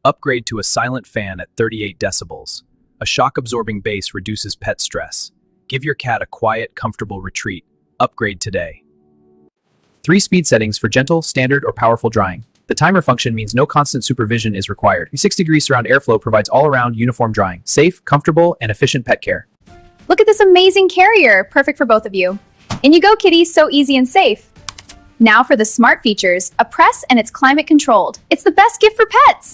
Upgrade to a silent fan at 38 decibels. A shock-absorbing base reduces pet stress. Give your cat a quiet, comfortable retreat. Upgrade today. 3 speed settings for gentle, standard, or powerful drying. The timer function means no constant supervision is required. 6-degree surround airflow provides all-around uniform drying. Safe, comfortable, and efficient pet care. Look at this amazing carrier, perfect for both of you. In you go, kitty, so easy and safe. Now for the smart features, a press and it's climate controlled. It's the best gift for pets.